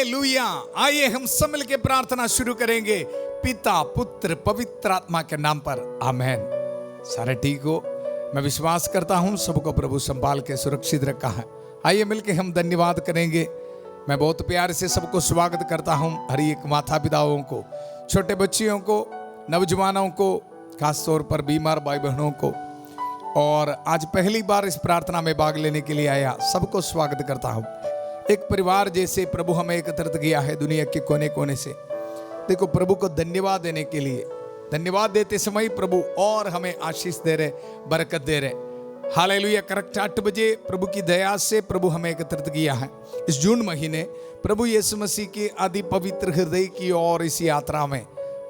Hallelujah. आइए हम सब मिलकर प्रार्थना शुरू करेंगे पिता पुत्र पवित्र आत्मा के नाम पर, आमेन। सारे ठीक हो? मैं विश्वास करता हूं सबको प्रभु संभाल के सुरक्षित रखा है। आइए मिलकर हम धन्यवाद करेंगे। मैं बहुत प्यार से सबको स्वागत करता हूं, हर एक माता पिताओं को, छोटे बच्चियों को, नौजवानों को, खास तौर पर बीमार भाई बहनों को, और आज पहली बार इस प्रार्थना में भाग लेने के लिए आया सबको स्वागत करता हूं। एक परिवार जैसे प्रभु हमें एकत्रित किया है दुनिया के कोने कोने से। देखो, प्रभु को धन्यवाद देने के लिए, धन्यवाद देते समय प्रभु और हमें आशीष दे रहे, बरकत दे रहे। हालेलुया। करेक्ट 8 बजे प्रभु की दया से प्रभु हमें एकत्रित किया है। इस जून महीने प्रभु यीशु मसीह के आदि पवित्र हृदय की और इस यात्रा में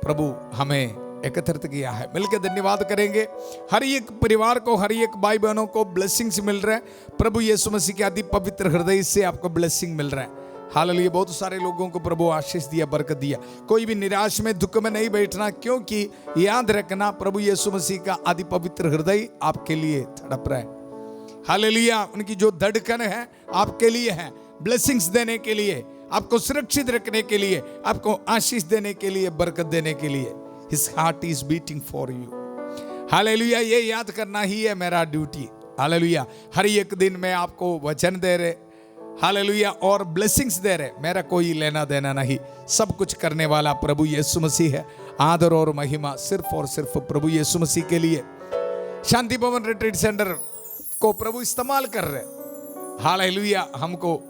प्रभु हमें एकत्रित किया है। मिलकर धन्यवाद करेंगे। हर एक परिवार को, हर एक भाई बहनों को ब्लेसिंग्स मिल रहे हैं। प्रभु यीशु मसीह के आदि पवित्र हृदय से आपको ब्लेसिंग मिल रहा है। हालेलुया। बहुत सारे लोगों को प्रभु आशीष दिया, बरकत दिया। कोई भी निराश में, दुख में नहीं बैठना, क्योंकि याद रखना प्रभु यीशु मसीह का आदि पवित्र हृदय आपके लिए तड़प रहा है। हालेलुया। उनकी जो धड़कन है आपके लिए है, ब्लेसिंग्स देने के लिए, आपको सुरक्षित रखने के लिए, आपको आशीष देने के लिए, बरकत देने के लिए। His heart is beating for you. Hallelujah. ये याद करना ही है मेरा ड्यूटी। हालेलुया। हर एक दिन मैं आपको वचन दे रहे, हालेलुया, और ब्लेसिंग्स दे रहे। मेरा कोई लेना देना नहीं, सब कुछ करने वाला प्रभु यीशु मसीह है। आदर और महिमा सिर्फ और सिर्फ प्रभु यीशु मसीह के लिए। शांति भवन रिट्रीट सेंटर को प्रभु इस्तेमाल कर रहे। हालेलुया। हमको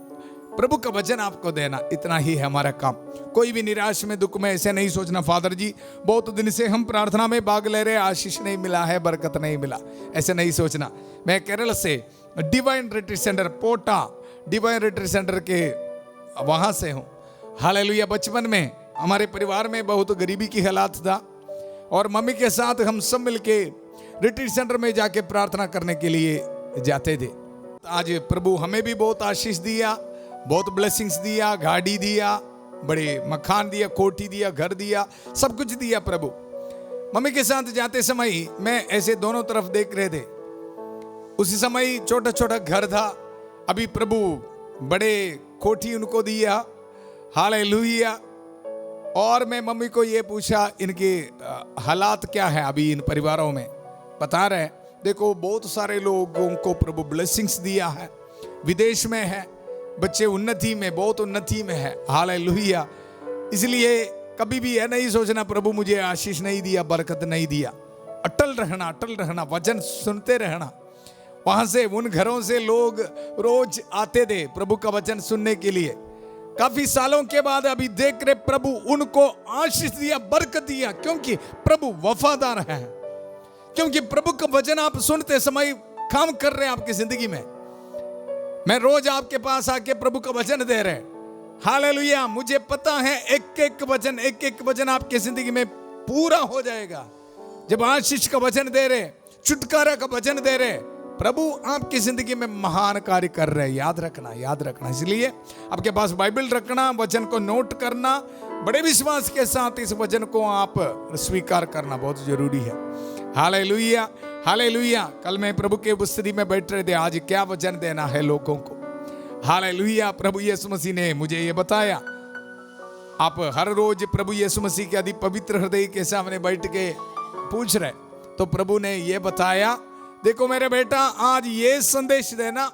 प्रभु का वचन आपको देना, इतना ही है हमारा काम। कोई भी निराश में, दुख में ऐसे नहीं सोचना, फादर जी बहुत दिन से हम प्रार्थना में भाग ले रहे, आशीष नहीं मिला है, बरकत नहीं मिला, ऐसे नहीं सोचना। मैं केरल से डिवाइन रिट्रीट सेंटर, पोटा डिवाइन रिट्रीट सेंटर के वहां से हूँ। हालेलुया। बचपन में हमारे परिवार में बहुत गरीबी की हालात था, और मम्मी के साथ हम सब मिलके रिट्रीट सेंटर में जाके प्रार्थना करने के लिए जाते थे। आज प्रभु हमें भी बहुत आशीष दिया, बहुत ब्लेसिंग्स दिया, गाड़ी दिया, बड़े मकान दिया, कोठी दिया, घर दिया, सब कुछ दिया प्रभु। मम्मी के साथ जाते समय मैं ऐसे दोनों तरफ देख रहे थे। उसी समय छोटा छोटा घर था, अभी प्रभु बड़े कोठी उनको दिया। हालेलुया। और मैं मम्मी को ये पूछा, इनके हालात क्या है अभी इन परिवारों में? बता रहे, देखो बहुत सारे लोगों को प्रभु ब्लेसिंग्स दिया है, विदेश में है, बच्चे उन्नति में, बहुत उन्नति में है। हालेलुया। इसलिए कभी भी यह नहीं सोचना प्रभु मुझे आशीष नहीं दिया, बरकत नहीं दिया। अटल रहना, अटल रहना, वचन सुनते रहना। वहां से, उन घरों से लोग रोज आते थे प्रभु का वचन सुनने के लिए। काफी सालों के बाद अभी देख रहे प्रभु उनको आशीष दिया, बरकत दिया, क्योंकि प्रभु वफादार है, क्योंकि प्रभु का वचन आप सुनते समय काम कर रहे हैं आपकी जिंदगी में। मैं रोज आपके पास आके प्रभु का वचन दे रहे। हालेलुया। मुझे पता है एक एक वचन आपकी जिंदगी में पूरा हो जाएगा। जब आशीष का वचन दे रहे, छुटकारा का वचन दे रहे, प्रभु आपकी जिंदगी में महान कार्य कर रहे। याद रखना, याद रखना। इसलिए आपके पास बाइबल रखना, वचन को नोट करना, बड़े विश्वास के साथ इस वचन को आप स्वीकार करना बहुत जरूरी है। हालेलुया। हालेलुया। कल मैं प्रभु के उपस्थिति में बैठ रहे थे, आज क्या वचन देना है लोगों को। हालेलुया। प्रभु यीशु मसीह ने मुझे ये बताया, आप हर रोज प्रभु यीशु मसीह के आदि पवित्र हृदय के सामने बैठ के पूछ रहे, तो प्रभु ने ये बताया, देखो मेरे बेटा, आज ये संदेश देना,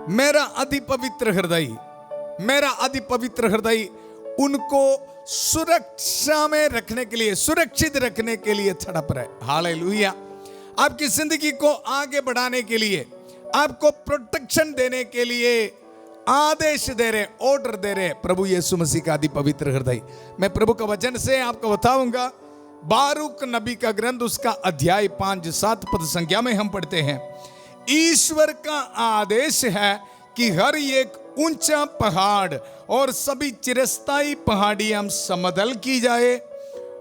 मेरा अति पवित्र हृदय, मेरा अति पवित्र हृदय उनको सुरक्षा में रखने के लिए, सुरक्षित रखने के लिए तड़प रहे। हालेलुया। आपकी जिंदगी को आगे बढ़ाने के लिए, आपको प्रोटेक्शन देने के लिए आदेश दे रहे, ऑर्डर दे रहे प्रभु यीशु मसीह का आदि पवित्र हृदय। मैं प्रभु का वचन से आपको बताऊंगा, बारूक नबी का ग्रंथ, उसका अध्याय 5-7 पद संख्या में हम पढ़ते हैं, ईश्वर का आदेश है कि हर एक ऊंचा पहाड़ और सभी चिरस्थायी पहाड़ियां समतल की जाए,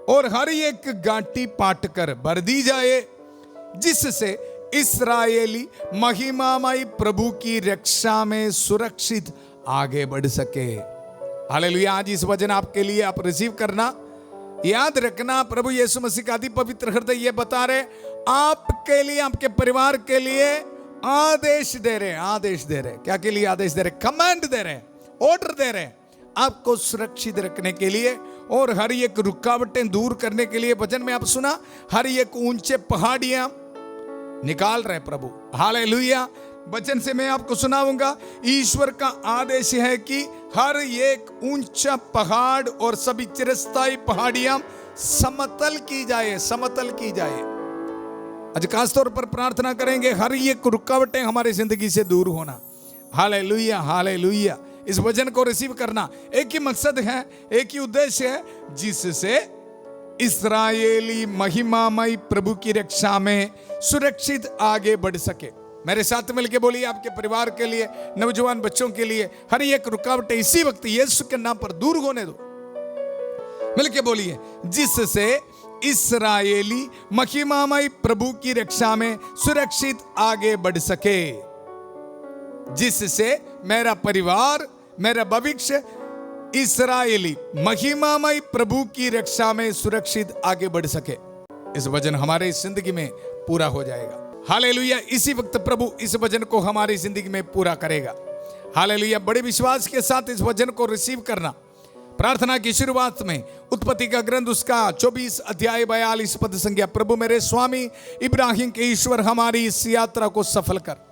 और हर एक घाटी पाट कर भर दी जाए, जिससे इस्राएली महिमामय प्रभु की रक्षा में सुरक्षित आगे बढ़ सके। हालेलुया। आज इस वचन आपके लिए, आप रिसीव करना, याद रखना। प्रभु यीशु मसीह का अति पवित्र हृदय ये बता रहे, आपके लिए, आपके परिवार के लिए आदेश दे रहे, आदेश दे रहे। क्या के लिए आदेश दे रहे? कमांड दे रहे, ऑर्डर दे रहे। आपको सुरक्षित रखने के लिए और हर एक रुकावटें दूर करने के लिए। वचन में आप सुना, हर एक ऊंचे पहाड़ियां निकाल रहे प्रभु। हालेलुया। वचन से मैं आपको सुनाऊंगा, ईश्वर का आदेश है कि हर एक ऊंचा पहाड़ और सभी चिरस्थायी पहाड़ियां समतल की जाए, समतल की जाए। आज खास तौर पर प्रार्थना करेंगे हर एक रुकावटें हमारी जिंदगी से दूर होना। Hallelujah, hallelujah. इस वचन को रिसीव करना, एक ही मकसद है, एक ही उद्देश्य है, जिससे इस्राएली महिमामय प्रभु की रक्षा में सुरक्षित आगे बढ़ सके। मेरे साथ मिलके बोलिए, आपके परिवार के लिए, नौजवान बच्चों के लिए हर एक रुकावटें इसी वक्त यीशु के नाम पर दूर होने दो। मिलके बोलिए, जिससे इस्राएली महिमामय प्रभु की रक्षा में सुरक्षित आगे बढ़ सके, जिससे मेरा परिवार, मेरा भविष्य इस्राएली महिमामय प्रभु की रक्षा में सुरक्षित आगे बढ़ सके। इस वचन हमारे जिंदगी में पूरा हो जाएगा। हालेलुया। इसी वक्त प्रभु इस वचन को हमारी जिंदगी में पूरा करेगा। हालेलुया। बड़े विश्वास के साथ इस वचन को रिसीव करना। प्रार्थना की शुरुआत में उत्पत्ति का ग्रंथ उसका 24 अध्याय 42 पद संज्ञा, प्रभु मेरे स्वामी इब्राहिम के ईश्वर हमारी इस यात्रा को सफल कर।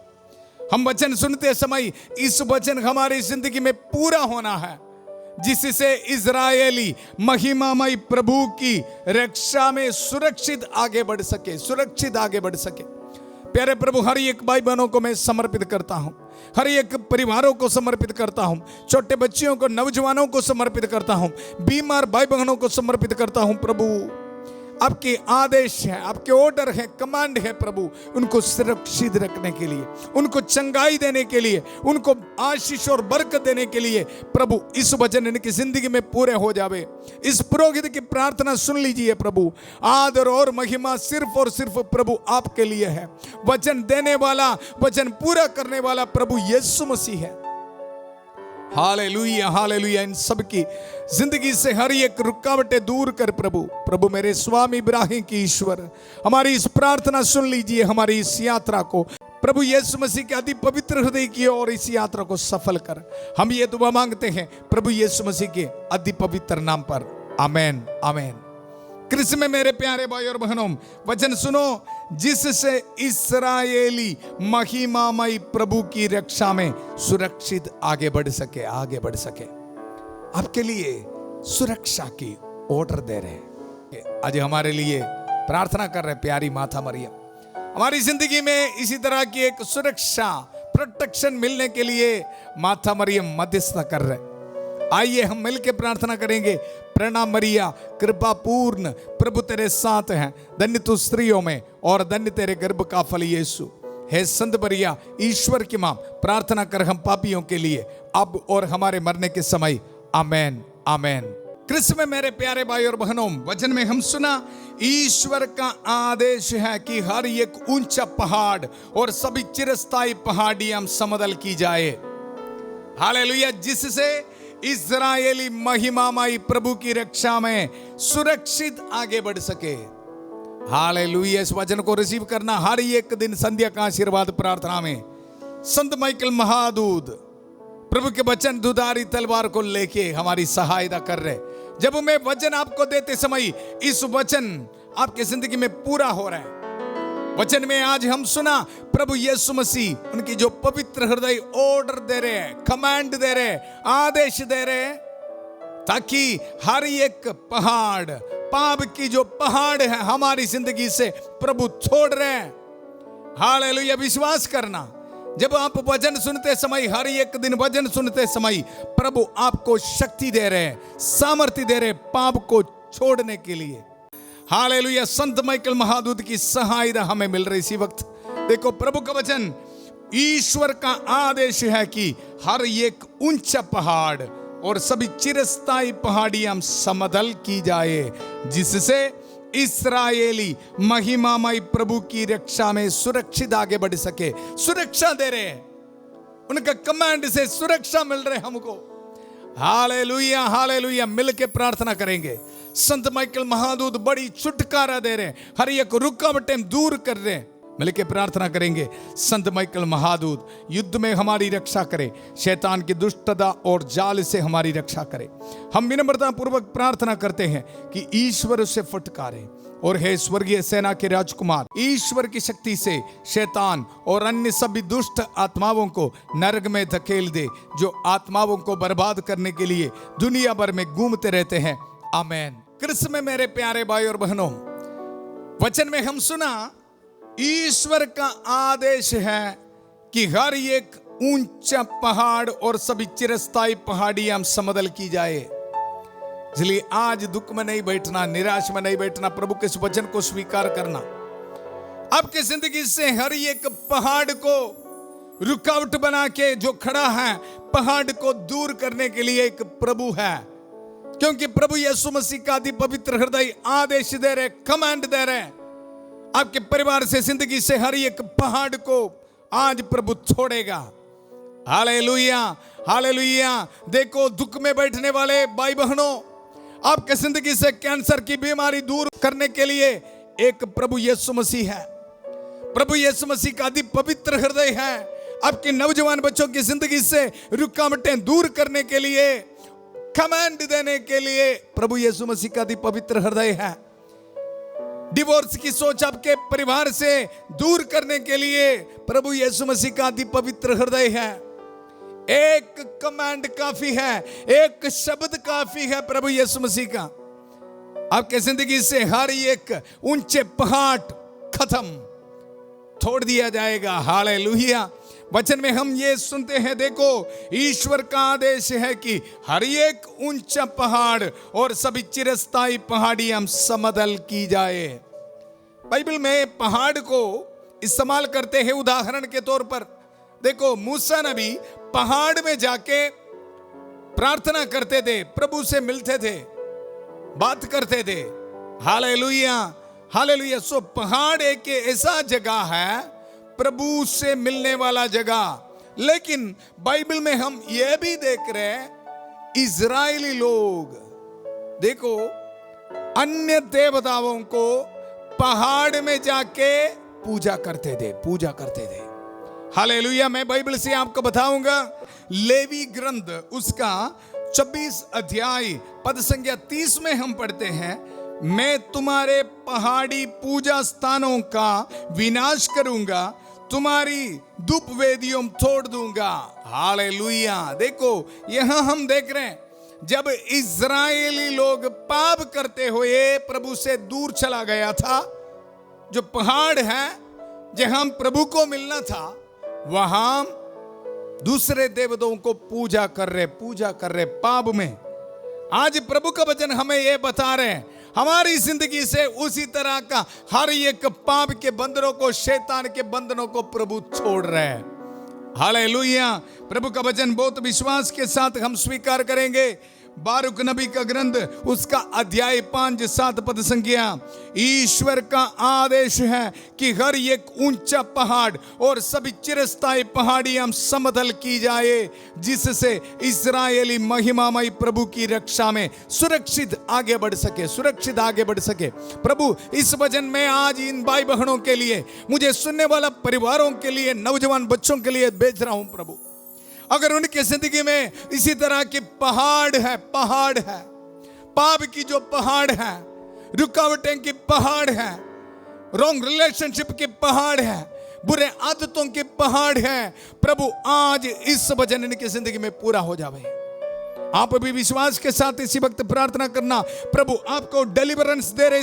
हम वचन सुनते समय इस वचन हमारी जिंदगी में पूरा होना है, जिससे इजरायली महिमामय प्रभु की रक्षा में सुरक्षित आगे बढ़ सके, सुरक्षित आगे बढ़ सके। प्यारे प्रभु, हर एक भाई बहनों को मैं समर्पित करता हूं, हर एक परिवारों को समर्पित करता हूं, छोटे बच्चियों को, नौजवानों को समर्पित करता हूं, बीमार भाई बहनों को समर्पित करता हूं। प्रभु आपके आदेश है, आपके ऑर्डर है, कमांड है प्रभु, उनको सुरक्षित रखने के लिए, उनको चंगाई देने के लिए, उनको आशीष और बरकत देने के लिए प्रभु इस वचन इनकी जिंदगी में पूरे हो जावे। इस पुरोहित की प्रार्थना सुन लीजिए प्रभु। आदर और महिमा सिर्फ और सिर्फ प्रभु आपके लिए है। वचन देने वाला, वचन पूरा करने वाला प्रभु यीशु मसीह है। Hallelujah, hallelujah. इन सब की जिंदगी से हर एक रुकावटें दूर कर प्रभु। प्रभु मेरे स्वामी इब्राहिम की ईश्वर, हमारी इस प्रार्थना सुन लीजिए। हमारी इस यात्रा को प्रभु यीशु मसीह के अति पवित्र हृदय की ओर इस यात्रा को सफल कर। हम ये दुआ मांगते हैं प्रभु यीशु मसीह के अति पवित्र नाम पर। आमेन, आमेन। कृष्ण में मेरे प्यारे भाई और बहनों, वचन सुनो, जिससे इस्राएली महिमामय प्रभु की रक्षा में सुरक्षित आगे बढ़ सके, आगे बढ़ सके। आपके लिए सुरक्षा की ऑर्डर दे रहे हैं। आज हमारे लिए प्रार्थना कर रहे प्यारी माता मरियम। हमारी जिंदगी में इसी तरह की एक सुरक्षा, प्रोटेक्शन मिलने के लिए माता मरियम मध्यस्थता कर रहे। आइए हम मिलकर प्रार्थना करेंगे। प्रणाम मरिया, कृपा पूर्ण, प्रभु तेरे साथ हैं, धन्य तू स्त्रियों में और धन्य तेरे गर्भ का फल यीशु। हे संत मरिया, ईश्वर की मां, प्रार्थना कर हम पापियों के लिए, अब और हमारे मरने के समय। आमेन, आमेन। कृष्ण में मेरे प्यारे भाई और बहनों, वचन में हम सुना, ईश्वर का आदेश है कि हर एक ऊंचा पहाड़ और सभी चिरस्थायी पहाड़ियां समतल की जाए। हालेलुया। जिससे इस्राएली महिमामय प्रभु की रक्षा में सुरक्षित आगे बढ़ सके। हालेलुया। इस वचन को रिसीव करना। हर एक दिन संध्या का आशीर्वाद प्रार्थना में संत माइकल महादूत प्रभु के वचन दुधारी तलवार को लेके हमारी सहायता कर रहे। जब मैं वचन आपको देते समय इस वचन आपकी जिंदगी में पूरा हो रहा है। वचन में आज हम सुना प्रभु यीशु मसीह उनकी जो पवित्र हृदय ऑर्डर दे रहे हैं, कमांड दे रहे हैं, आदेश दे रहे हैं, ताकि हर एक पहाड़, पाप की जो पहाड़ है हमारी जिंदगी से प्रभु छोड़ रहे हैं। हालेलुया। विश्वास करना, जब आप वचन सुनते समय, हर एक दिन वचन सुनते समय प्रभु आपको शक्ति दे रहे हैं, सामर्थ्य दे रहे हैं पाप को छोड़ने के लिए। हालेलुया। संत माइकल महादूत की सहायता हमें मिल रही इसी वक्त। देखो प्रभु का वचन, ईश्वर का आदेश है कि हर एक ऊंचा पहाड़ और सभी चिरस्थायी पहाड़ियां समतल की जाए, जिससे इस्राएली महिमामय प्रभु की रक्षा में सुरक्षित आगे बढ़ सके। सुरक्षा दे रहे हैं, उनका कमांड से सुरक्षा मिल रहे हमको। Hallelujah, hallelujah. मिलके प्रार्थना करेंगे। संत माइकल महादूत बड़ी छुटकारा दे रहे हैं, हर एक रुकावटें दूर कर रहे हैं। मिलके प्रार्थना करेंगे। संत माइकल महादूत युद्ध में हमारी रक्षा करे, शैतान की दुष्टता और जाल से हमारी रक्षा करे। हम विनम्रता पूर्वक प्रार्थना करते हैं कि ईश्वर उसे फटकारे और हे स्वर्गीय सेना के राजकुमार, ईश्वर की शक्ति से शैतान और अन्य सभी दुष्ट आत्माओं को नरक में धकेल दे, जो आत्माओं को बर्बाद करने के लिए दुनिया भर में घूमते रहते हैं। आमेन। कृष्ण में मेरे प्यारे भाई और बहनों, वचन में हम सुना ईश्वर का आदेश है कि हर एक ऊंचा पहाड़ और सभी चिरस्थायी पहाड़ियां समतल की जाए। इसलिए आज दुख में नहीं बैठना, निराश में नहीं बैठना, प्रभु के इस वचन को स्वीकार करना। आपकी जिंदगी से हर एक पहाड़ को रुकावट बना के जो खड़ा है, पहाड़ को दूर करने के लिए एक प्रभु है। क्योंकि प्रभु यीशु मसीह का अति पवित्र हृदय आदेश दे रहे, कमांड दे रहे, आपके परिवार से, जिंदगी से हर एक पहाड़ को आज प्रभु छोड़ेगा। Hallelujah, hallelujah. देखो, दुख में बैठने वाले भाई बहनों, आपके जिंदगी से कैंसर की बीमारी दूर करने के लिए एक प्रभु यीशु मसीह है। प्रभु यीशु मसीह का अति पवित्र हृदय है। आपके नौजवान बच्चों की जिंदगी से रुकावटें दूर करने के लिए, कमांड देने के लिए प्रभु यीशु मसीह का अति पवित्र हृदय है। डिवोर्स की सोच आपके परिवार से दूर करने के लिए प्रभु यीशु मसीह का अति पवित्र हृदय है। एक कमांड काफी है, एक शब्द काफी है प्रभु यीशु मसीह का। आपके जिंदगी से हर एक ऊंचे पहाड़ खत्म, छोड़ दिया जाएगा। हालेलुया। वचन में हम ये सुनते हैं, देखो, ईश्वर का आदेश है कि हर एक ऊंचा पहाड़ और सभी चिरस्थायी पहाड़ियां समतल की जाए। बाइबल में पहाड़ को इस्तेमाल करते हैं उदाहरण के तौर पर। देखो, मूसा नबी पहाड़ में जाके प्रार्थना करते थे, प्रभु से मिलते थे, बात करते थे। Hallelujah, hallelujah. सो पहाड़ एक ऐसा जगह है, प्रभु से मिलने वाला जगह। लेकिन बाइबल में हम यह भी देख रहे हैं, इजरायली लोग, देखो, अन्य देवताओं को पहाड़ में जाके पूजा करते थे, पूजा करते थे। हालेलुया। मैं बाइबल से आपको बताऊंगा, लेवी ग्रंथ उसका 26 अध्याय पद संख्या 30 में हम पढ़ते हैं, मैं तुम्हारे पहाड़ी पूजा स्थानों का विनाश करूंगा, तुम्हारी धूप वेदियों तोड़ दूंगा। हालेलुया। देखो, यहां हम देख रहे हैं, जब इजरायली लोग पाप करते हुए प्रभु से दूर चला गया था, जो पहाड़ है जहां प्रभु को मिलना था, वहां दूसरे देवताओं को पूजा कर रहे पाप में। आज प्रभु का वचन हमें यह बता रहे हैं, हमारी जिंदगी से उसी तरह का हर एक पाप के बंधनों को, शैतान के बंधनों को प्रभु छोड़ रहे हैं। हालेलुया। प्रभु का वचन बहुत विश्वास के साथ हम स्वीकार करेंगे। बारूक नबी का ग्रंथ उसका अध्याय 5-7 पद संख्या, ईश्वर का आदेश है कि हर एक ऊंचा पहाड़ और सभी चिरस्थायी पहाड़ियां समतल की जाए, जिससे इस्राएली महिमामय प्रभु की रक्षा में सुरक्षित आगे बढ़ सके, सुरक्षित आगे बढ़ सके। प्रभु इस वचन में आज इन भाई बहनों के लिए, मुझे सुनने वाला परिवारों के लिए, नौजवान बच्चों के लिए भेज रहा हूं। प्रभु, अगर उनकी जिंदगी में इसी तरह की पहाड़ है, पाप की जो पहाड़ है, रुकावटें की पहाड़ है, रॉन्ग रिलेशनशिप के पहाड़ है, बुरे आदतों के पहाड़ है, प्रभु आज इस वचन इनकी जिंदगी में पूरा हो जावे। आप भी विश्वास के साथ इसी वक्त प्रार्थना करना, प्रभु आपको डिलीवरेंस दे रहे,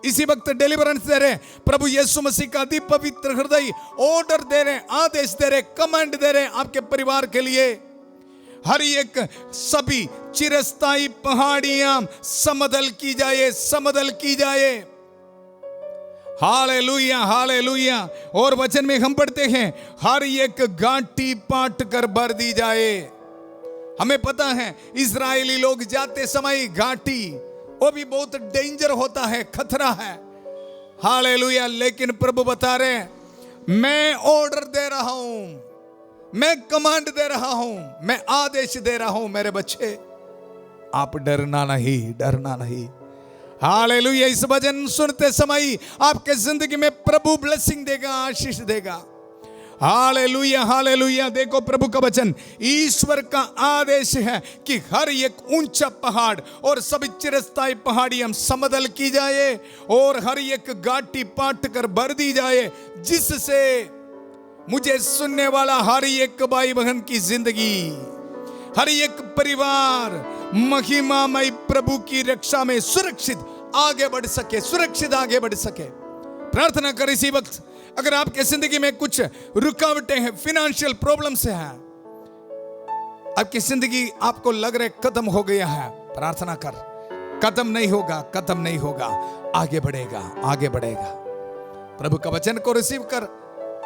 इसी वक्त डिलीवरेंस दे रहे प्रभु यीशु मसीह का अति पवित्र हृदय ऑर्डर दे रहे, आदेश दे रहे, कमांड दे रहे आपके परिवार के लिए। हर एक सभी चिरस्थायी पहाड़ियां समतल की जाए, समतल की जाए। Hallelujah, hallelujah. और वचन में हम पढ़ते हैं, हर एक घाटी पाट कर भर दी जाए। हमें पता है इजरायली लोग जाते समय घाटी, वो भी बहुत डेंजर होता है, खतरा है। हालेलुया। लेकिन प्रभु बता रहे हैं, मैं ऑर्डर दे रहा हूं, मैं कमांड दे रहा हूं, मैं आदेश दे रहा हूं, मेरे बच्चे आप डरना नहीं, डरना नहीं। हालेलुया। इस वचन सुनते समय आपके जिंदगी में प्रभु ब्लेसिंग देगा, आशीष देगा। Hallelujah hallelujah. देखो प्रभु का वचन, ईश्वर का आदेश है कि हर एक ऊंचा पहाड़ और सभी चिरस्थायी पहाड़ी हम समतल की जाए और हर एक घाटी पाट कर भर दी जाए, जिससे मुझे सुनने वाला हर एक भाई बहन की जिंदगी, हर एक परिवार महिमामय प्रभु की रक्षा में सुरक्षित आगे बढ़ सके, सुरक्षित आगे बढ़ सके। प्रार्थना कर इसी वक्त, अगर आपके जिंदगी में कुछ रुकावटें हैं, फाइनेंशियल प्रॉब्लम्स हैं, आपकी जिंदगी आपको लग रहा है खत्म हो गया है, प्रार्थना कर, खत्म नहीं होगा, खत्म नहीं होगा, आगे बढ़ेगा, आगे बढ़ेगा। प्रभु का वचन को रिसीव कर।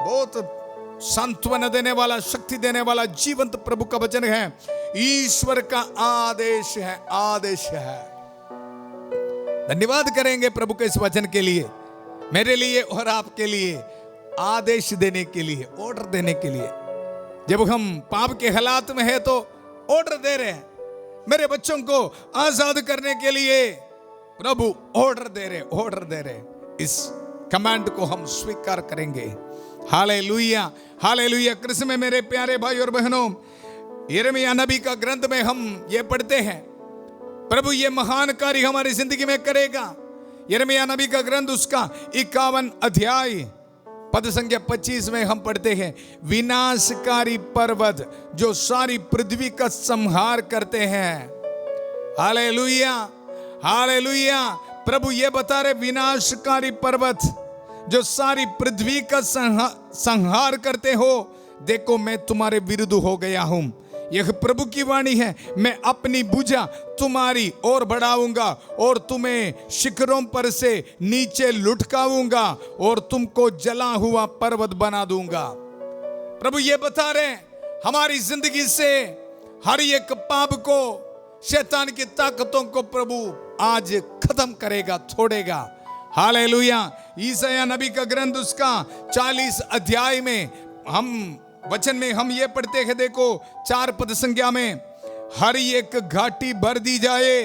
बहुत सांत्वना देने वाला, शक्ति देने वाला जीवंत प्रभु का वचन है। ईश्वर का आदेश है, आदेश है। धन्यवाद करेंगे प्रभु के इस वचन के लिए, मेरे लिए और आपके लिए आदेश देने के लिए, ऑर्डर देने के लिए। जब हम पाप के हालात में है तो ऑर्डर दे रहे हैं, मेरे बच्चों को आजाद करने के लिए प्रभु ऑर्डर दे रहे, ऑर्डर दे रहे। इस कमांड को हम स्वीकार करेंगे। Hallelujah hallelujah. कृष्ण में मेरे प्यारे भाई और बहनों, यिर्मयाह नबी का ग्रंथ में हम ये पढ़ते हैं, प्रभु ये महान कार्य हमारी जिंदगी में करेगा। यिर्मयाह नबी का ग्रंथ उसका 51 अध्याय पद संख्या 25 में हम पढ़ते हैं, विनाशकारी पर्वत जो सारी पृथ्वी का संहार करते हैं। Hallelujah hallelujah. प्रभु ये बता रहे, विनाशकारी पर्वत जो सारी पृथ्वी का संहार करते हो, देखो मैं तुम्हारे विरुद्ध हो गया हूं। यह प्रभु की वाणी है, मैं अपनी भुजा तुम्हारी ओर बढ़ाऊंगा और तुम्हें शिखरों पर से नीचे लुढ़काऊंगा और तुमको जला हुआ पर्वत बना दूंगा। प्रभु ये बता रहे, हमारी जिंदगी से हर एक पाप को, शैतान की ताकतों को प्रभु आज खत्म करेगा, छोड़ेगा। हालेलुया। ईसाया नबी का ग्रंथ उसका 40 अध्याय में हम वचन में हम ये पढ़ते हैं, देखो 4 पद संख्या में, हर एक घाटी भर दी जाए,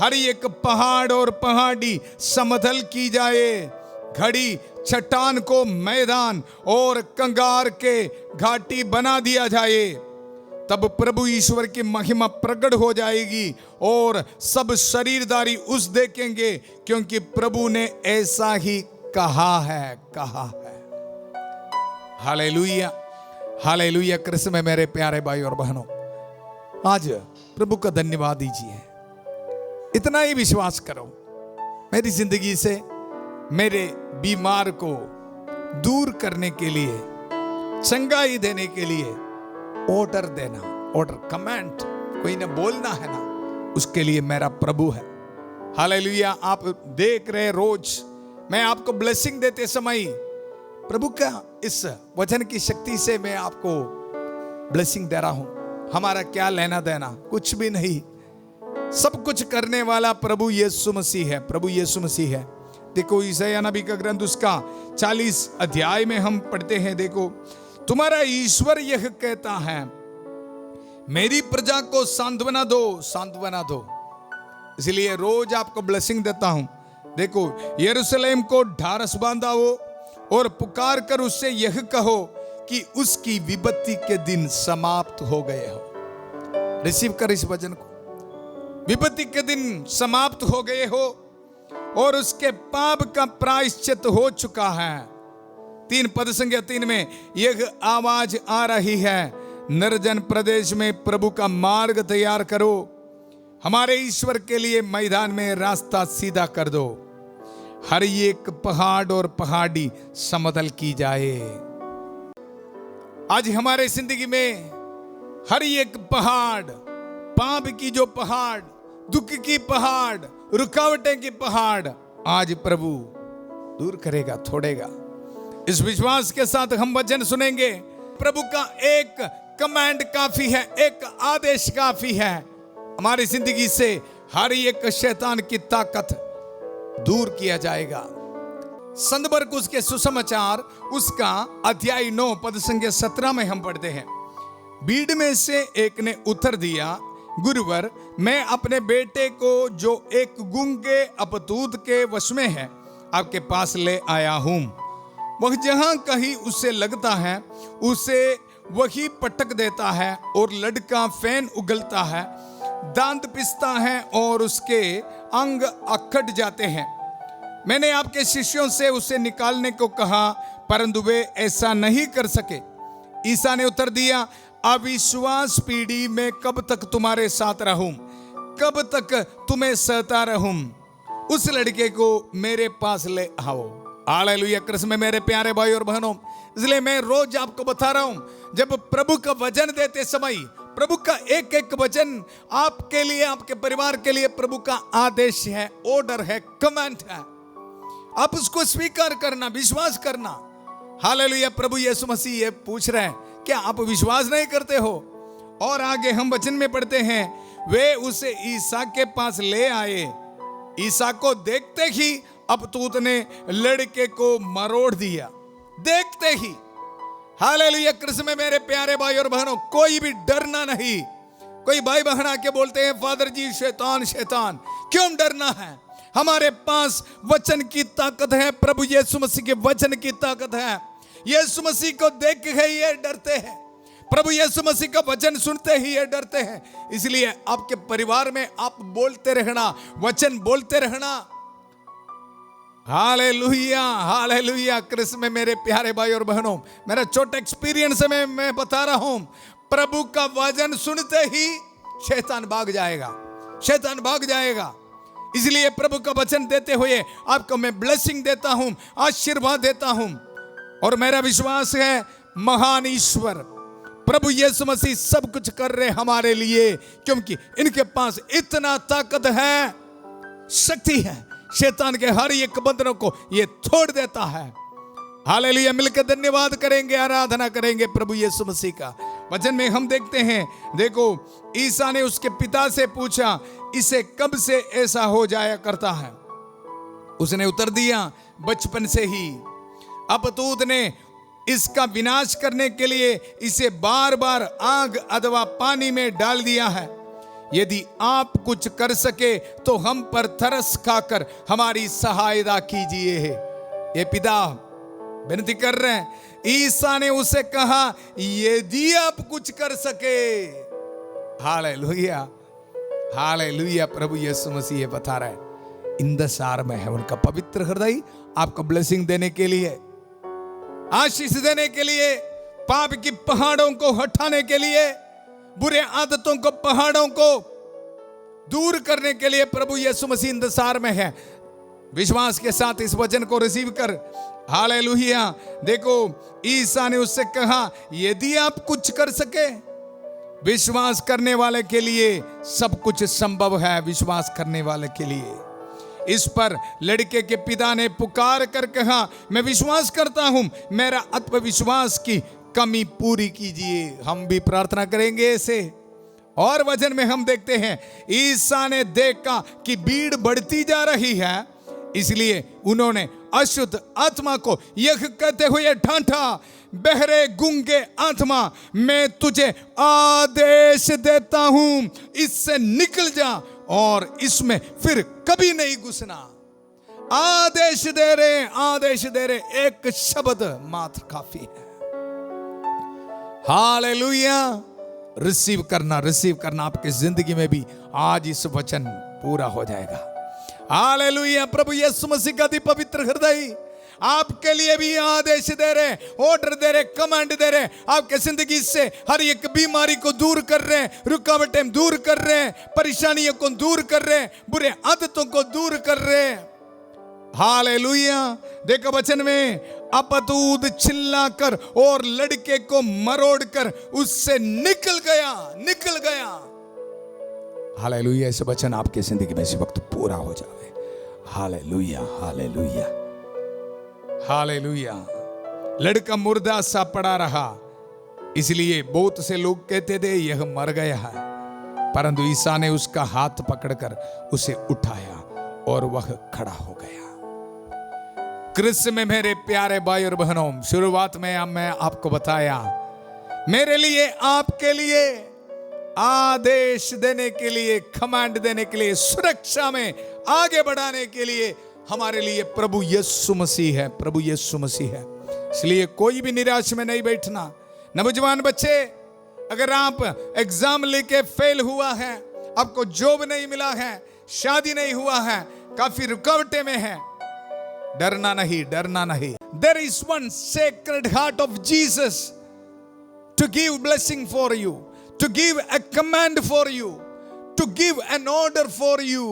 हर एक पहाड़ और पहाड़ी समतल की जाए, घड़ी चट्टान को मैदान और कंगार के घाटी बना दिया जाए। तब प्रभु ईश्वर की महिमा प्रकट हो जाएगी और सब शरीरदारी उस देखेंगे, क्योंकि प्रभु ने ऐसा ही कहा है, कहा है। Hallelujah hallelujah. कृष्ण में मेरे प्यारे भाई और बहनों, आज प्रभु का धन्यवाद दीजिए। इतना ही विश्वास करो, मेरी जिंदगी से मेरे बीमार को दूर करने के लिए, चंगाई देने के लिए ऑर्डर देना, ऑर्डर, कमेंट, कोई ना बोलना है ना, उसके लिए मेरा प्रभु है। हालेलुया। आप देख रहे रोज मैं आपको ब्लेसिंग देते समय प्रभु का इस वचन की शक्ति से मैं आपको ब्लेसिंग दे रहा हूं। हमारा क्या लेना देना, कुछ भी नहीं। सब कुछ करने वाला प्रभु यीशु मसीह है, प्रभु यीशु मसीह है। देखो यशायाह नबी का ग्रंथ उसका 40 अध्याय में हम पढ़ते हैं, देखो, तुम्हारा ईश्वर यह कहता है, मेरी प्रजा को सांत्वना दो, सांत्वना दो। इसलिए रोज आपको ब्लेसिंग देता हूं। देखो, यरूशलेम को ढारस बांधाओ और पुकार कर उससे यह कहो कि उसकी विपत्ति के दिन समाप्त हो गए हो। रिसीव कर इस वचन को, विपत्ति के दिन समाप्त हो गए हो और उसके पाप का प्रायश्चित हो चुका है। 3 पद संख्या 3 में यह आवाज आ रही है, निर्जन प्रदेश में प्रभु का मार्ग तैयार करो, हमारे ईश्वर के लिए मैदान में रास्ता सीधा कर दो, हर एक पहाड़ और पहाड़ी समतल की जाए। आज हमारे जिंदगी में हर एक पहाड़, पाप की जो पहाड़, दुख की पहाड़, रुकावटें की पहाड़, आज प्रभु दूर करेगा, छोड़ेगा। इस विश्वास के साथ हम वचन सुनेंगे। प्रभु का एक कमांड काफी है, एक आदेश काफी है। हमारी जिंदगी से हर एक शैतान की ताकत दूर किया जाएगा। संत मरकुस के सुसमाचार उसका अध्याय 9 पद संख्या 17 में हम पढ़ते हैं, भीड़ में से एक ने उत्तर दिया, गुरुवर, मैं अपने बेटे को जो एक गूंगे अपतूत के वश में है आपके पास ले आया हूं। वह जहां कहीं उसे लगता है उसे वही पटक देता है और लड़का फैन उगलता है, दांत पिसता है और उसके अंग अकड़ जाते हैं। मैंने आपके शिष्यों से उसे निकालने को कहा, परंतु वे ऐसा नहीं कर सके। ईसा ने उत्तर दिया, अविश्वास पीढ़ी में कब तक तुम्हारे साथ रहूं, कब तक तुम्हें सहता रहूं। उस लड़के को मेरे पास ले आओ। हालेलुया। कृष्ण में मेरे प्यारे भाई और बहनों, इसलिए मैं रोज आपको बता रहा हूं, जब प्रभु का वचन देते समय प्रभु का एक एक वचन आपके लिए, आपके परिवार के लिए प्रभु का आदेश है, ऑर्डर है, कमांड है। आप उसको स्वीकार करना, विश्वास करना। हालेलुया। प्रभु यीशु मसीह ये पूछ रहे हैं, क्या आप विश्वास नहीं करते हो? और आगे हम वचन में पढ़ते हैं, वे उसे ईसा के पास ले आए। ईसा को देखते ही अपतूत ने लड़के को मरोड़ दिया, देखते ही। हालेलुया। कृष्ण में मेरे प्यारे भाई और बहनों, कोई भी डरना नहीं। कोई भाई बहन आके बोलते हैं, फादर जी शैतान शैतान, क्यों डरना है? हमारे पास वचन की ताकत है, प्रभु यीशु मसीह के वचन की ताकत है। यीशु मसीह को देख के ये डरते हैं, प्रभु यीशु मसीह का वचन सुनते ही ये डरते हैं। इसलिए आपके परिवार में आप बोलते रहना, वचन बोलते रहना। Hallelujah, hallelujah. कृष्ण में मेरे प्यारे भाई और बहनों, मेरा छोटा एक्सपीरियंस है, मैं बता रहा हूं, प्रभु का वचन सुनते ही शैतान भाग जाएगा, शैतान भाग जाएगा। इसलिए प्रभु का वचन देते हुए आपको मैं ब्लेसिंग देता हूं, आशीर्वाद देता हूं। और मेरा विश्वास है, महान ईश्वर प्रभु यीशु मसीह सब कुछ कर रहे हमारे लिए, क्योंकि इनके पास इतना ताकत है, शक्ति है। शैतान के हर एक बंधनों को ये तोड़ देता है। हालेलुया। मिलकर धन्यवाद करेंगे, आराधना करेंगे प्रभु यीशु मसीह का। वचन में हम देखते हैं, देखो, ईसा ने उसके पिता से पूछा, इसे कब से ऐसा हो जाया करता है? उसने उत्तर दिया, बचपन से ही। अपतूत ने इसका विनाश करने के लिए इसे बार बार आग अथवा पानी में डाल दिया है। यदि आप कुछ कर सके तो हम पर तरस खाकर हमारी सहायता कीजिए। ये पिता विनती कर रहे हैं। ईसा ने उसे कहा, यदि आप कुछ कर सके। Hallelujah, hallelujah. प्रभु यीशु मसीह ये बता रहे हैं, इंतजार में है उनका पवित्र हृदय आपको ब्लेसिंग देने के लिए, आशीष देने के लिए, पाप की पहाड़ों को हटाने के लिए, बुरे आदतों को, पहाड़ों को दूर करने के लिए प्रभु यीशु मसीह इंतजार में है। विश्वास के साथ इस वचन को रिसीव कर। हालेलुया। देखो, ईसा ने उससे कहा, यदि आप कुछ कर सके। विश्वास करने वाले के लिए सब कुछ संभव है, विश्वास करने वाले के लिए। इस पर लड़के के पिता ने पुकार कर कहा, मैं विश्वास करता हूं, मेरा आत्मविश्वास की कमी पूरी कीजिए। हम भी प्रार्थना करेंगे ऐसे। और वचन में हम देखते हैं, ईसा ने देखा कि भीड़ बढ़ती जा रही है, इसलिए उन्होंने अशुद्ध आत्मा को यह कहते हुए डांटा, बहरे गूंगे आत्मा, मैं तुझे आदेश देता हूं, इससे निकल जा और इसमें फिर कभी नहीं घुसना। आदेश दे रहे, आदेश दे रहे, एक शब्द मात्र काफी है। हालेलुया। रिसीव करना, रिसीव करना। आपकी जिंदगी में भी आज इस वचन पूरा हो जाएगा। हालेलुया। प्रभु यीशु मसीह का पवित्र हृदय आपके लिए भी आदेश दे रहे, ऑर्डर दे रहे, कमांड दे रहे। आपके जिंदगी से हर एक बीमारी को दूर कर रहे, रुकावटें दूर कर रहे, परेशानियों को दूर कर रहे, बुरे आदतों को दूर कर रहे। हालेलुया। देखो वचन में, अपतूत चिल्लाकर और लड़के को मरोड़कर उससे निकल गया, निकल गया। हालेलुया। ऐसे वचन आपके जिंदगी में इस वक्त पूरा हो जाए। Hallelujah, hallelujah, hallelujah. लड़का मुर्दा सा पड़ा रहा, इसलिए बहुत से लोग कहते थे यह मर गया है, परंतु ईसा ने उसका हाथ पकड़कर उसे उठाया और वह खड़ा हो गया। कृष्ण में मेरे प्यारे भाई और बहनों, शुरुआत में मैं आपको बताया, मेरे लिए, आपके लिए आदेश देने के लिए, कमांड देने के लिए, सुरक्षा में आगे बढ़ाने के लिए हमारे लिए प्रभु यीशु मसीह है, प्रभु यीशु मसीह है। इसलिए कोई भी निराश में नहीं बैठना। नौजवान बच्चे, अगर आप एग्जाम लेके फेल हुआ है, आपको जॉब नहीं मिला है, शादी नहीं हुआ है, काफी रुकावटें में है, डरना नहीं, डरना नहीं। There is one sacred heart of Jesus to give blessing for you, to give a command for you, to give an order for you.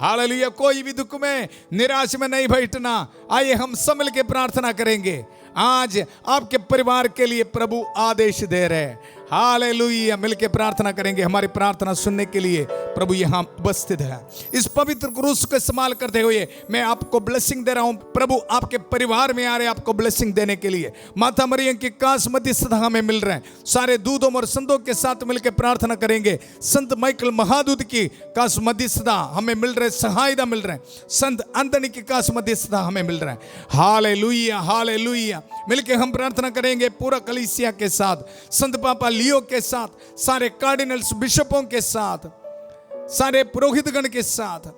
Hallelujah. कोई भी दुख में, निराश में नहीं बैठना। आइए हम सब मिलकर प्रार्थना करेंगे। आज आपके परिवार के लिए प्रभु आदेश दे रहे हैं। हालेलुया। मिलके प्रार्थना करेंगे। हमारी प्रार्थना सुनने के लिए प्रभु यहाँ उपस्थित है। इस पवित्र क्रूस को इस्तेमाल करते हुए मैं आपको ब्लेसिंग दे रहा हूँ। प्रभु आपके परिवार में आ रहे आपको ब्लेसिंग देने के लिए। माता मरियम की कास मध्यस्थता हमें मिल रहे हैं। सारे दूतों और संतों के साथ मिलकर प्रार्थना करेंगे। संत माइकल महादूत की कास मध्यस्थता हमें मिल रहे, सहायता मिल रहे हैं। संत एंथनी की कास मध्यस्थता हमें मिल रहे हैं। Hallelujah, hallelujah. मिलके हम प्रार्थना करेंगे पूरा कलीसिया के साथ, संत पापा लियो के साथ, सारे कार्डिनल्स बिशपों के साथ, सारे पुरोहितगण के साथ,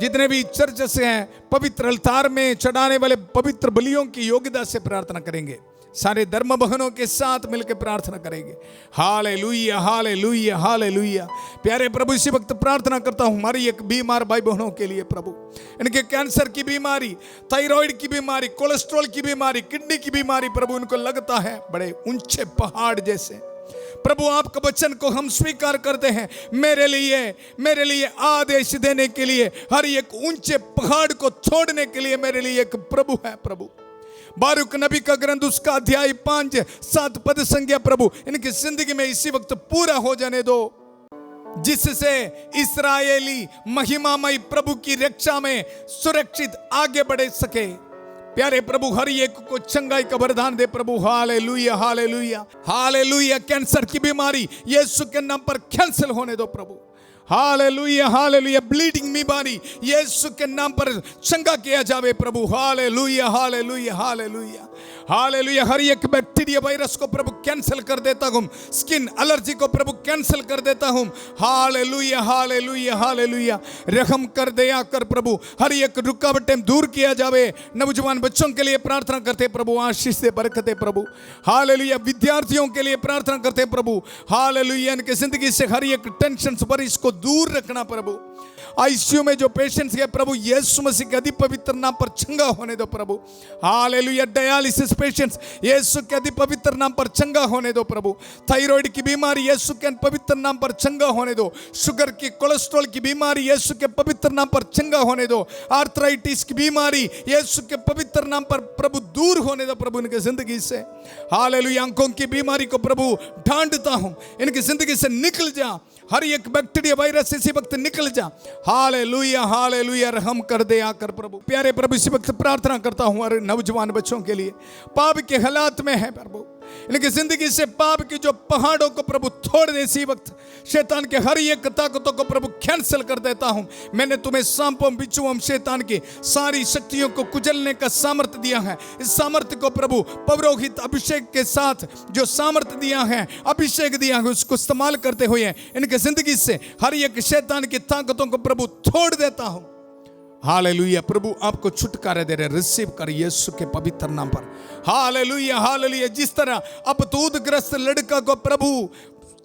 जितने भी चर्च से हैं, पवित्र अलतार में चढ़ाने वाले पवित्र बलियों की योग्यता से प्रार्थना करेंगे। सारे धर्म बहनों के साथ मिलकर प्रार्थना करेंगे। Hallelujah, hallelujah, hallelujah. प्यारे प्रभु, इसी वक्त प्रार्थना करता हूं हमारी एक बीमार भाई बहनों के लिए प्रभु, इनके कैंसर की बीमारी, थायराइड की बीमारी, कोलेस्ट्रॉल की बीमारी, किडनी की बीमारी प्रभु इनको लगता है बड़े ऊंचे पहाड़ जैसे। प्रभु आपका वचन को हम स्वीकार करते हैं। मेरे लिए आदेश देने के लिए, हर एक ऊंचे पहाड़ को छोड़ने के लिए मेरे लिए एक प्रभु है। प्रभु बारूक नबी का ग्रंथ उसका अध्याय 5-7 पद संज्ञा प्रभु इनकी जिंदगी में इसी वक्त पूरा हो जाने दो, जिससे इस्राएली महिमामय प्रभु की रक्षा में सुरक्षित आगे बढ़ सके। प्यारे प्रभु, हर एक को चंगाई का वरदान दे प्रभु। Hallelujah, hallelujah, hallelujah. कैंसर की बीमारी यीशु के नाम पर कैंसिल होने दो प्रभु। Hallelujah, hallelujah. ब्लीडिंग बीमारी यीशु के नाम पर चंगा किया जावे प्रभु। Hallelujah, hallelujah, hallelujah, hallelujah. हर एक बैक्टीरिया वायरस को प्रभु कैंसिल कर देता हूं। स्किन एलर्जी को प्रभु कैंसिल कर देता हूं। Hallelujah, hallelujah, hallelujah. रहम कर, दया कर प्रभु। हर एक रुकावटें दूर किया जावे। नौजवान बच्चों के लिए प्रार्थना करते प्रभु, आशीष दे, बरकत प्रभु। हालेलुया। विद्यार्थियों के लिए प्रार्थना करते प्रभु। हालेलुया। इनके जिंदगी से हर एक टेंशन वरीज को दूर रखना प्रभु। आईसीयू में जो पेशेंट्स है प्रभु, यीशु मसीह के अति पवित्र नाम पर चंगा होने दो प्रभु। हालेलुया। डायलिसिस पेशेंट्स यीशु के अति पवित्र नाम पर चंगा होने दो प्रभु। थायराइड की बीमारी यीशु के पवित्र नाम पर चंगा होने दो। शुगर की, कोलेस्ट्रॉल की बीमारी यीशु के पवित्र नाम पर चंगा होने दो। आर्थराइटिस की बीमारी यीशु के पवित्र नाम पर प्रभु दूर होने दो प्रभु इनकी जिंदगी से। हालेलुया। आंखों की बीमारी को प्रभु ढांढता हूं, इनकी जिंदगी से निकल जा। हर एक बैक्टीरिया वायरस इसी वक्त निकल जा। Hallelujah, hallelujah. रहम कर दे आकर प्रभु। प्यारे प्रभु, इसी वक्त प्रार्थना करता हूं हर नौजवान बच्चों के लिए, पाप के हालात में है प्रभु, इनकी जिंदगी से पाप की जो पहाड़ों को प्रभु तोड़ दे। इसी वक्त शैतान के हर एक ताकतों को प्रभु कैंसिल कर देता हूं। मैंने तुम्हें सांपों, बिच्छुओं, शैतान की सारी शक्तियों को कुचलने का सामर्थ्य दिया है। इस सामर्थ्य को प्रभु पौरोहित अभिषेक के साथ जो सामर्थ्य दिया है, अभिषेक दिया है, उसको इस्तेमाल करते हुए इनके जिंदगी से हर एक शैतान की ताकतों को प्रभु तोड़ देता हूं। हालेलुया। प्रभु आपको छुटकारा दे रहे, रिसीव कर यीशु के पवित्र नाम पर। Hallelujah, hallelujah. जिस तरह अपतूतग्रस्त लड़का को प्रभु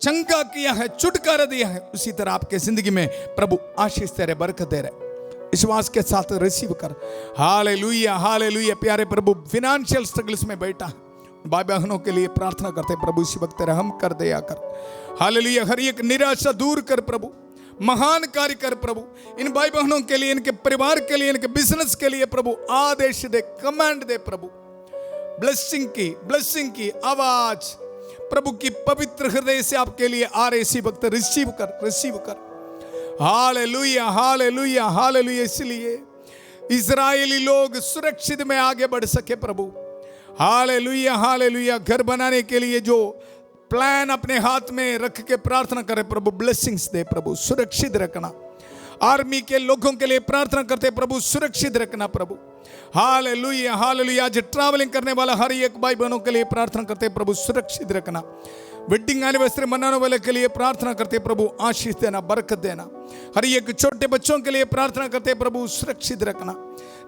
चंगा किया है, छुटकारा दिया है, उसी तरह आपके जिंदगी में प्रभु आशीष दे रहे, बरकत दे रहे। विश्वास के साथ रिसीव कर। Hallelujah, hallelujah. प्यारे प्रभु, फाइनेंशियल स्ट्रगल्स में बैठा है भाई बहनों के लिए प्रार्थना करते प्रभु, इसी वक्त रहम कर, दया कर। हालेलुया। हर एक निराशा दूर कर प्रभु, महान कार्य कर प्रभु। इन भाई बहनों के लिए, इनके परिवार के लिए, इनके बिजनेस के लिए प्रभु आदेश दे, कमांड दे प्रभु। ब्लेसिंग की आवाज प्रभु की पवित्र हृदय से आपके लिए आ रहे, इसी वक्त रिसीव कर, रिसीव कर। Hallelujah, hallelujah, hallelujah. इसलिए इजरायली लोग सुरक्षित में आगे बढ़ सके प्रभु। Hallelujah, hallelujah. घर बनाने के लिए जो प्लान अपने हाथ में रख के प्रार्थना करे प्रभु, ब्लेसिंग्स दे प्रभु, सुरक्षित रखना। आर्मी के लोगों के लिए प्रार्थना करते प्रभु, सुरक्षित रखना प्रभु। Hallelujah, hallelujah. आज ट्रैवलिंग करने वाला हर एक भाई बहनों के लिए प्रार्थना करते प्रभु, सुरक्षित रखना। वेडिंग एनिवर्सरी मनाने वाले के लिए प्रार्थना करते प्रभु आशीष देना, बरकत देना। हर एक छोटे बच्चों के लिए प्रार्थना करते प्रभु सुरक्षित रखना।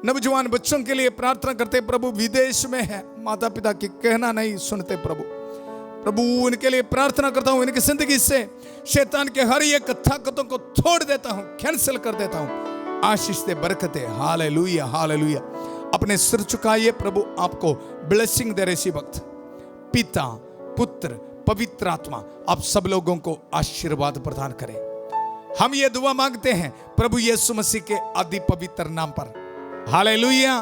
नौजवान बच्चों के लिए प्रार्थना करते प्रभु विदेश में है, माता पिता की कहना नहीं सुनते प्रभु उनके लिए प्रार्थना करता हूं। इनकी जिंदगी से शैतान के हर एक ताकतों को छोड़ देता हूं, कैंसिल कर देता हूं। आशीष दे, बरकत दे। Hallelujah hallelujah. अपने सिर झुकाइए, प्रभु आपको ब्लेसिंग दे रहे इसी वक्त। पिता पुत्र पवित्र आत्मा आप सब लोगों को आशीर्वाद प्रदान करें। हम ये दुआ मांगते हैं प्रभु यीशु मसीह के अति पवित्र नाम पर। हालेलुया।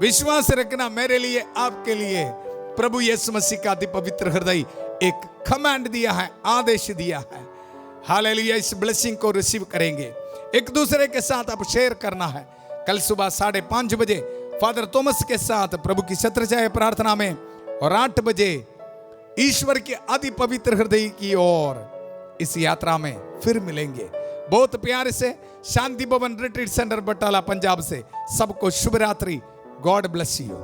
विश्वास रखना, मेरे लिए आपके लिए प्रभु यीशु मसीह का अति पवित्र हृदय एक कमांड दिया है, आदेश दिया है। हालेलुया। इस ब्लेसिंग को रिसीव करेंगे, एक दूसरे के साथ आप शेयर करना है। कल सुबह 5:30 बजे फादर थॉमस के साथ प्रभु की छत्रछाया प्रार्थना में, और 8 बजे ईश्वर के अति पवित्र हृदय की ओर इस यात्रा में फिर मिलेंगे। बहुत प्यार से शांति भवन रिट्रीट सेंटर बटाला पंजाब से सबको शुभ रात्रि। God bless you.